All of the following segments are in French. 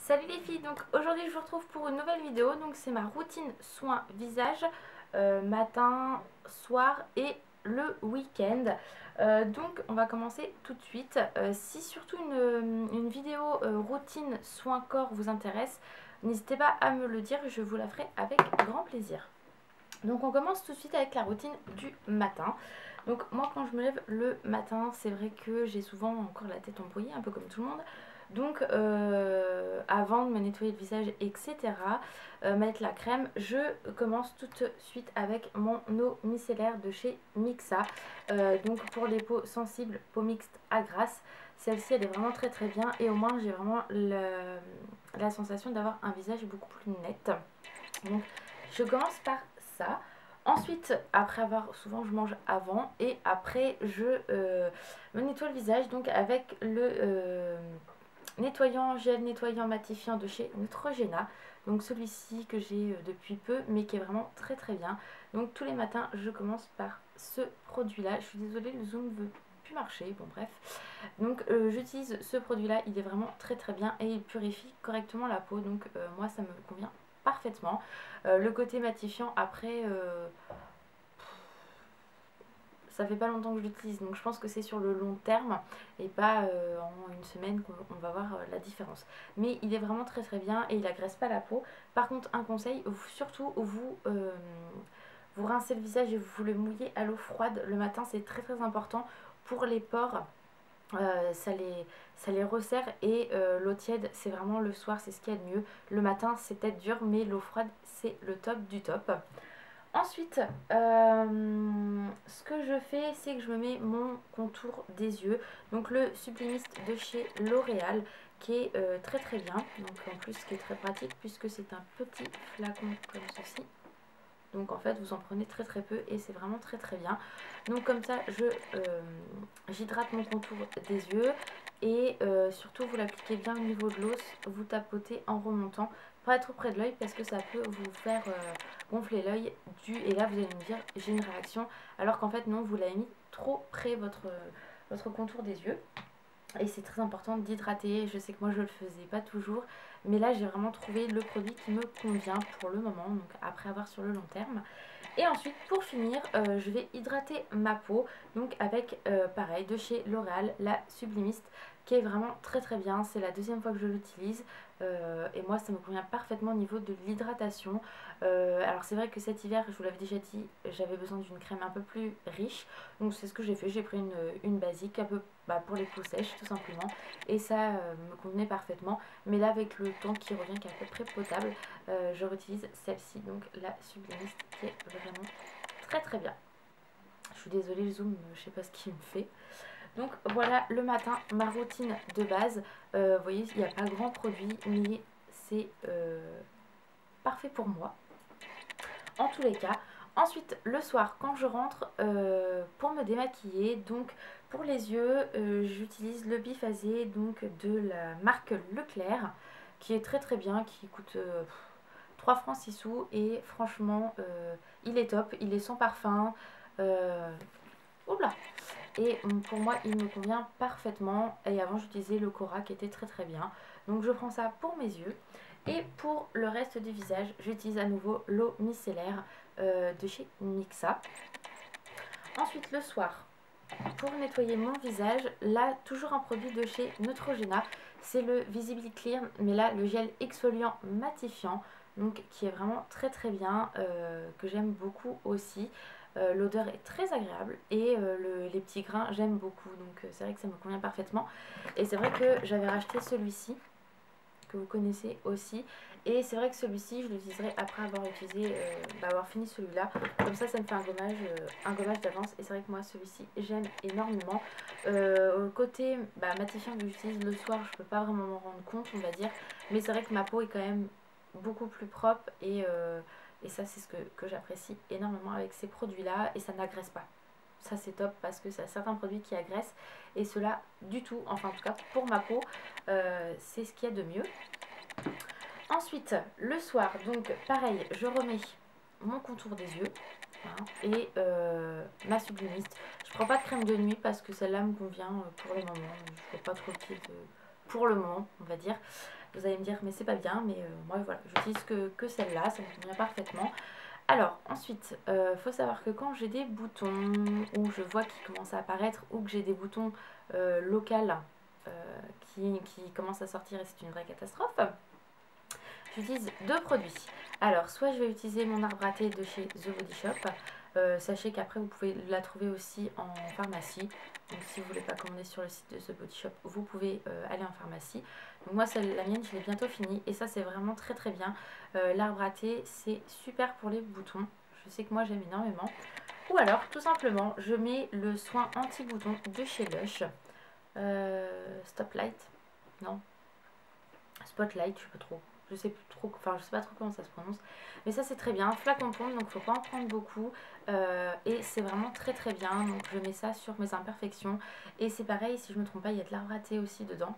Salut les filles, donc aujourd'hui je vous retrouve pour une nouvelle vidéo. Donc c'est ma routine soin visage, matin, soir et le week-end. Donc on va commencer tout de suite. Si surtout une vidéo routine soin corps vous intéresse, n'hésitez pas à me le dire, je vous la ferai avec grand plaisir. Donc on commence tout de suite avec la routine du matin. Donc moi quand je me lève le matin, c'est vrai que j'ai souvent encore la tête embrouillée, un peu comme tout le monde. Donc avant de me nettoyer le visage, etc., mettre la crème, je commence tout de suite avec mon eau micellaire de chez Mixa. Donc pour les peaux sensibles, peau mixte à grasse, celle-ci elle est vraiment très très bien et au moins j'ai vraiment la sensation d'avoir un visage beaucoup plus net. Donc je commence par ça. Ensuite, après avoir, souvent je mange avant et après je me nettoie le visage donc avec le nettoyant, gel nettoyant matifiant de chez Neutrogena. Donc celui-ci que j'ai depuis peu mais qui est vraiment très très bien. Donc tous les matins je commence par ce produit là. Je suis désolée, le zoom ne veut plus marcher, bon bref. Donc j'utilise ce produit là, il est vraiment très très bien et il purifie correctement la peau. Donc moi ça me convient parfaitement. Le côté matifiant après ça fait pas longtemps que je l'utilise, donc je pense que c'est sur le long terme et pas en une semaine qu'on va voir la différence. Mais il est vraiment très très bien et il agresse pas la peau. Par contre, un conseil, surtout vous rincez le visage et vous le mouillez à l'eau froide le matin, c'est très très important pour les pores. Ça les resserre et l'eau tiède c'est vraiment le soir, c'est ce qu'il y a de mieux. Le matin c'est peut-être dur mais l'eau froide c'est le top du top. Ensuite, ce que je fais, c'est que je me mets mon contour des yeux. Donc le sublimiste de chez L'Oréal, qui est très très bien. Donc en plus, ce qui est très pratique, puisque c'est un petit flacon comme ceci. Donc en fait, vous en prenez très très peu et c'est vraiment très très bien. Donc comme ça, j'hydrate mon contour des yeux et surtout vous l'appliquez bien au niveau de l'os. Vous tapotez en remontant, pas trop près de l'œil parce que ça peut vous faire gonfler l'œil. Et là, vous allez me dire, j'ai une réaction. Alors qu'en fait, non, vous l'avez mis trop près votre contour des yeux. Et c'est très important d'hydrater. Je sais que moi je le faisais pas toujours, mais là j'ai vraiment trouvé le produit qui me convient pour le moment, donc après avoir sur le long terme. Et ensuite pour finir, je vais hydrater ma peau, donc avec pareil de chez L'Oréal, la Sublimiste, qui est vraiment très très bien. C'est la deuxième fois que je l'utilise et moi ça me convient parfaitement au niveau de l'hydratation. Alors c'est vrai que cet hiver, je vous l'avais déjà dit, j'avais besoin d'une crème un peu plus riche, donc c'est ce que j'ai fait. J'ai pris une basique un peu pour les peaux sèches tout simplement et ça me convenait parfaitement. Mais là avec le temps qui revient qui est à peu près potable, je réutilise celle-ci, donc la Sublimiste, qui est vraiment très très bien. Je suis désolée, le zoom, je sais pas ce qu'il me fait. Donc voilà le matin, ma routine de base. Vous voyez, il n'y a pas grand produit, mais c'est parfait pour moi en tous les cas. Ensuite, le soir, quand je rentre, pour me démaquiller, donc pour les yeux, j'utilise le biphasé donc de la marque Leclerc, qui est très très bien, qui coûte 3 francs 6 sous, et franchement, il est top, il est sans parfum. Oula. Et pour moi, il me convient parfaitement. Et avant, j'utilisais le Cora qui était très très bien. Donc je prends ça pour mes yeux. Et pour le reste du visage, j'utilise à nouveau l'eau micellaire de chez Mixa. Ensuite, le soir, pour nettoyer mon visage, là, toujours un produit de chez Neutrogena. C'est le Visibly Clear, mais là, le gel exfoliant matifiant. Donc, qui est vraiment très très bien, que j'aime beaucoup aussi. L'odeur est très agréable et les petits grains j'aime beaucoup, donc c'est vrai que ça me convient parfaitement. Et c'est vrai que j'avais racheté celui-ci que vous connaissez aussi, et c'est vrai que celui-ci je l'utiliserai après avoir utilisé avoir fini celui-là, comme ça me fait un gommage d'avance. Et c'est vrai que moi celui-ci j'aime énormément. Côté matifiant que j'utilise le soir, je peux pas vraiment m'en rendre compte, on va dire, mais c'est vrai que ma peau est quand même beaucoup plus propre et ça c'est ce que j'apprécie énormément avec ces produits là, et ça n'agresse pas. Ça c'est top parce que c'est certains produits qui agressent et cela du tout, enfin en tout cas pour ma peau, c'est ce qu'il y a de mieux. Ensuite le soir, donc pareil, je remets mon contour des yeux, hein, et ma sublimiste. Je prends pas de crème de nuit parce que celle-là me convient pour le moment. Je ne vois pas trop qu'il y ait pour le moment, on va dire. Vous allez me dire mais c'est pas bien, mais moi voilà, j'utilise que celle-là, ça me convient parfaitement. Alors ensuite, faut savoir que quand j'ai des boutons où je vois qu'ils commencent à apparaître ou que j'ai des boutons locaux qui commencent à sortir et c'est une vraie catastrophe, j'utilise deux produits. Alors soit je vais utiliser mon arbre à thé de chez The Body Shop. Sachez qu'après vous pouvez la trouver aussi en pharmacie. Donc si vous ne voulez pas commander sur le site de The Body Shop, vous pouvez aller en pharmacie. Donc moi la mienne je l'ai bientôt finie et ça c'est vraiment très très bien. L'arbre à thé c'est super pour les boutons. Je sais que moi j'aime énormément. Ou alors tout simplement je mets le soin anti-bouton de chez Lush. Stoplight. Non. Spotlight, je sais pas trop. Je sais plus trop, enfin je sais pas trop comment ça se prononce. Mais ça c'est très bien. Flacon pompe, donc faut pas en prendre beaucoup. Et c'est vraiment très très bien. Donc je mets ça sur mes imperfections. Et c'est pareil, si je me trompe pas, il y a de l'arbre à thé aussi dedans.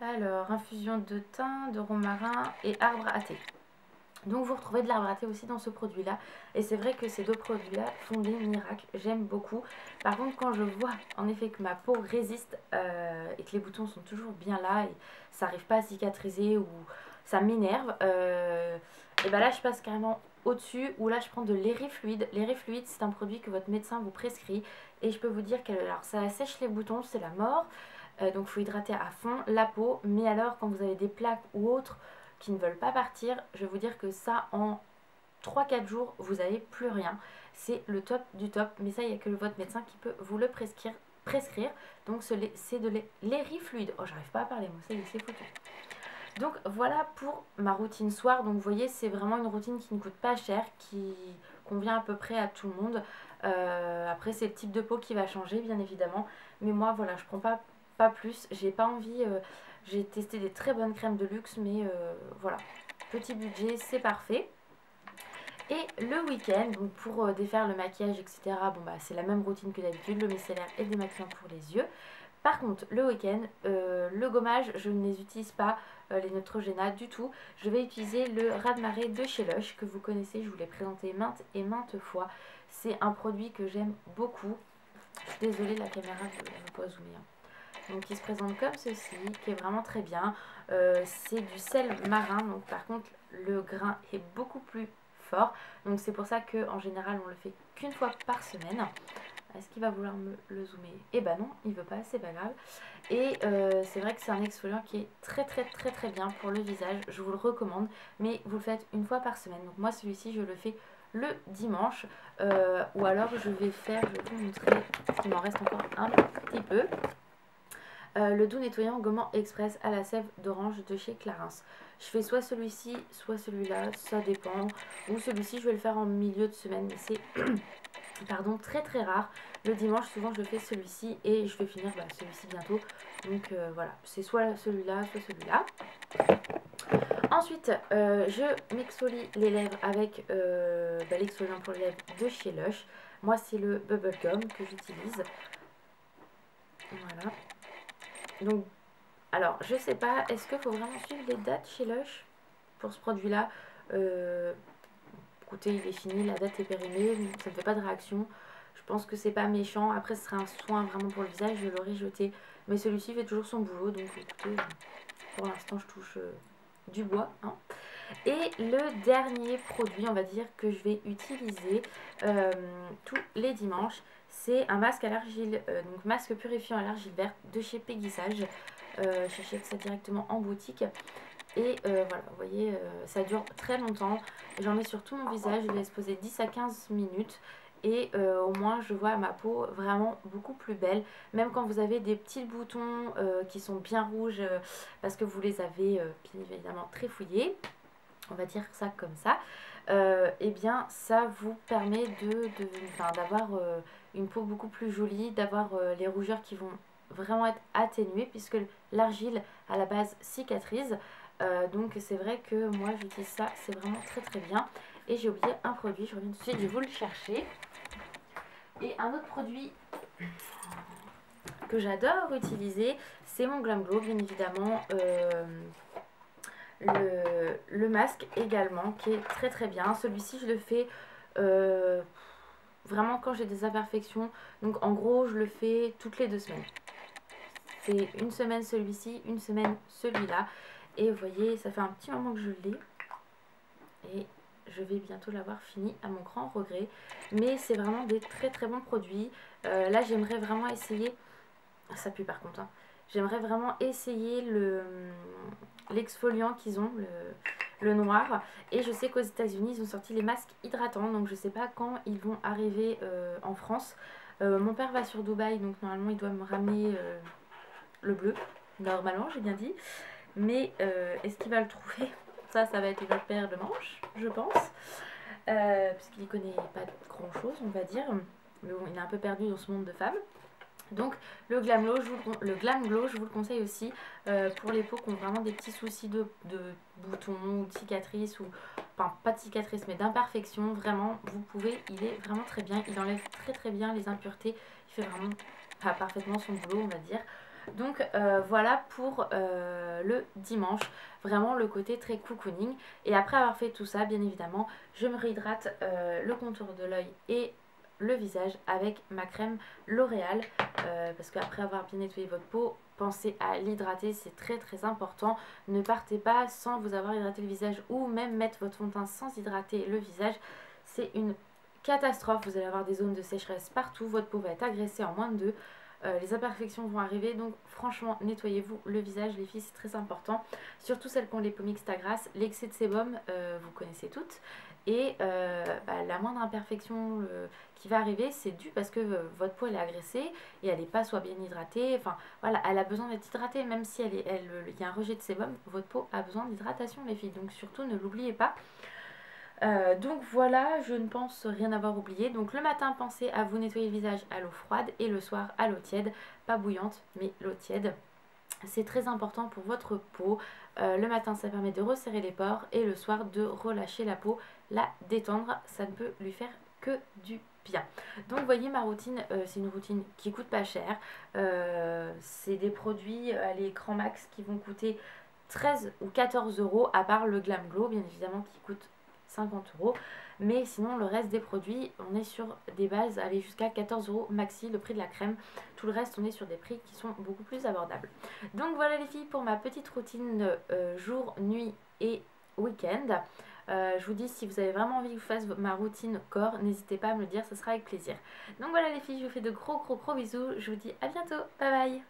Alors, infusion de thym, de romarin et arbre à thé. Donc vous retrouvez de l'arbre à thé aussi dans ce produit là. Et c'est vrai que ces deux produits là font des miracles. J'aime beaucoup. Par contre quand je vois en effet que ma peau résiste et que les boutons sont toujours bien là et ça n'arrive pas à cicatriser ou ça m'énerve, et ben là je passe carrément au-dessus où là je prends de l'érifluide. L'érifluide c'est un produit que votre médecin vous prescrit. Et je peux vous dire que alors, ça assèche les boutons, c'est la mort. Donc il faut hydrater à fond la peau. Mais alors quand vous avez des plaques ou autres qui ne veulent pas partir, je vais vous dire que ça en 3-4 jours vous n'avez plus rien. C'est le top du top, mais ça il n'y a que votre médecin qui peut vous le prescrire. Donc c'est de l'érifluide. Oh j'arrive pas à parler moi, c'est foutu. Donc voilà pour ma routine soir. Donc vous voyez c'est vraiment une routine qui ne coûte pas cher, qui convient à peu près à tout le monde. Après c'est le type de peau qui va changer bien évidemment, mais moi voilà je prends pas plus, j'ai pas envie. J'ai testé des très bonnes crèmes de luxe, mais voilà, petit budget, c'est parfait. Et le week-end, donc pour défaire le maquillage, etc., bon bah c'est la même routine que d'habitude, le micellaire et le démaquillant pour les yeux. Par contre, le week-end, le gommage, je ne les utilise pas, les Neutrogena du tout. Je vais utiliser le raz-de-marée de chez Lush, que vous connaissez, je vous l'ai présenté maintes et maintes fois. C'est un produit que j'aime beaucoup. Je suis désolée, la caméra, je ne vais pas zoomer. Donc il se présente comme ceci, qui est vraiment très bien. C'est du sel marin, donc par contre le grain est beaucoup plus fort. Donc c'est pour ça qu'en général on le fait qu'une fois par semaine. Est-ce qu'il va vouloir me le zoomer? Eh ben non, il veut pas, c'est pas grave. Et c'est vrai que c'est un exfoliant qui est très très très très bien pour le visage. Je vous le recommande, mais vous le faites une fois par semaine. Donc moi celui-ci je le fais le dimanche. Ou alors je vais faire, je vais vous montrer, parce qu'il m'en reste encore un petit peu. Le doux nettoyant gommant express à la sève d'orange de chez Clarins. Je fais soit celui-ci, soit celui-là, ça dépend. Ou celui-ci, je vais le faire en milieu de semaine, mais c'est pardon, très très rare. Le dimanche, souvent, je fais celui-ci et je vais finir celui-ci bientôt. Donc voilà, c'est soit celui-là, soit celui-là. Ensuite, je m'exfolie les lèvres avec l'exfoliant pour les lèvres de chez Lush. Moi, c'est le Bubblegum que j'utilise. Voilà. Donc, alors, je sais pas, est-ce qu'il faut vraiment suivre les dates chez Lush pour ce produit-là? Écoutez, il est fini, la date est périmée, ça ne fait pas de réaction. Je pense que c'est pas méchant. Après, ce serait un soin vraiment pour le visage, je l'aurais jeté. Mais celui-ci fait toujours son boulot, donc écoutez, pour l'instant, je touche du bois. Hein. Et le dernier produit, on va dire, que je vais utiliser tous les dimanches, c'est un masque à l'argile, donc masque purifiant à l'argile verte de chez Péguissage. J'achète ça directement en boutique. Et voilà, vous voyez, ça dure très longtemps. J'en mets sur tout mon visage, je laisse poser 10 à 15 minutes. Et au moins, je vois ma peau vraiment beaucoup plus belle. Même quand vous avez des petits boutons qui sont bien rouges parce que vous les avez bien évidemment trifouillés, on va dire ça comme ça, et bien ça vous permet d'avoir une peau beaucoup plus jolie, d'avoir les rougeurs qui vont vraiment être atténuées puisque l'argile à la base cicatrise. Donc c'est vrai que moi j'utilise ça, c'est vraiment très très bien. Et j'ai oublié un produit, je reviens tout de suite, je vais vous le chercher. Et un autre produit que j'adore utiliser, c'est mon Glam Glow bien évidemment. Le masque également qui est très très bien. Celui-ci je le fais vraiment quand j'ai des imperfections. Donc en gros je le fais toutes les 2 semaines. fait une semaine celui-ci, une semaine celui-là. Et vous voyez, ça fait un petit moment que je l'ai. Et je vais bientôt l'avoir fini à mon grand regret. Mais c'est vraiment des très très bons produits. Là, j'aimerais vraiment essayer... Ça pue par contre. Hein. J'aimerais vraiment essayer l'exfoliant qu'ils ont, le noir. Et je sais qu'aux États-Unis ils ont sorti les masques hydratants. Donc je sais pas quand ils vont arriver en France. Mon père va sur Dubaï. Donc normalement il doit me ramener le bleu. Normalement j'ai bien dit. Mais est-ce qu'il va le trouver? Ça va être une autre paire de manches, je pense. Puisqu'il ne connaît pas grand chose, on va dire. Mais bon, il est un peu perdu dans ce monde de femmes. Donc le Glam Glow, je vous le conseille aussi pour les peaux qui ont vraiment des petits soucis de boutons ou de cicatrices, ou enfin pas de cicatrices mais d'imperfections. Vraiment, vous pouvez, il est vraiment très bien, il enlève très très bien les impuretés, il fait vraiment parfaitement son boulot, on va dire. Donc voilà pour le dimanche, vraiment le côté très cocooning. Et après avoir fait tout ça, bien évidemment, je me réhydrate le contour de l'œil et le visage avec ma crème L'Oréal, parce qu'après avoir bien nettoyé votre peau, pensez à l'hydrater, c'est très très important. Ne partez pas sans vous avoir hydraté le visage, ou même mettre votre fond de teint sans hydrater le visage, c'est une catastrophe. Vous allez avoir des zones de sécheresse partout, votre peau va être agressée en moins de 2. Les imperfections vont arriver, donc franchement nettoyez-vous le visage les filles, c'est très important, surtout celles qui ont les peaux mixtes à grasse. L'excès de sébum, vous connaissez toutes, et la moindre imperfection qui va arriver, c'est dû parce que votre peau elle est agressée et elle n'est pas soit bien hydratée, enfin voilà, elle a besoin d'être hydratée, même si il y a un rejet de sébum, votre peau a besoin d'hydratation les filles, donc surtout ne l'oubliez pas. Donc voilà, je ne pense rien avoir oublié. Donc le matin, pensez à vous nettoyer le visage à l'eau froide, et le soir à l'eau tiède, pas bouillante mais l'eau tiède. C'est très important pour votre peau. Le matin, ça permet de resserrer les pores, et le soir de relâcher la peau, la détendre. Ça ne peut lui faire que du bien. Donc vous voyez, ma routine, c'est une routine qui coûte pas cher. C'est des produits à l'écran max qui vont coûter 13 ou 14 euros, à part le Glam Glow bien évidemment qui coûte 50 euros. Mais sinon le reste des produits, on est sur des bases aller jusqu'à 14 euros maxi, le prix de la crème. Tout le reste, on est sur des prix qui sont beaucoup plus abordables. Donc voilà les filles pour ma petite routine jour, nuit et week-end. Je vous dis, si vous avez vraiment envie que je fasse ma routine corps, n'hésitez pas à me le dire, ce sera avec plaisir. Donc voilà les filles, je vous fais de gros bisous. Je vous dis à bientôt, bye bye.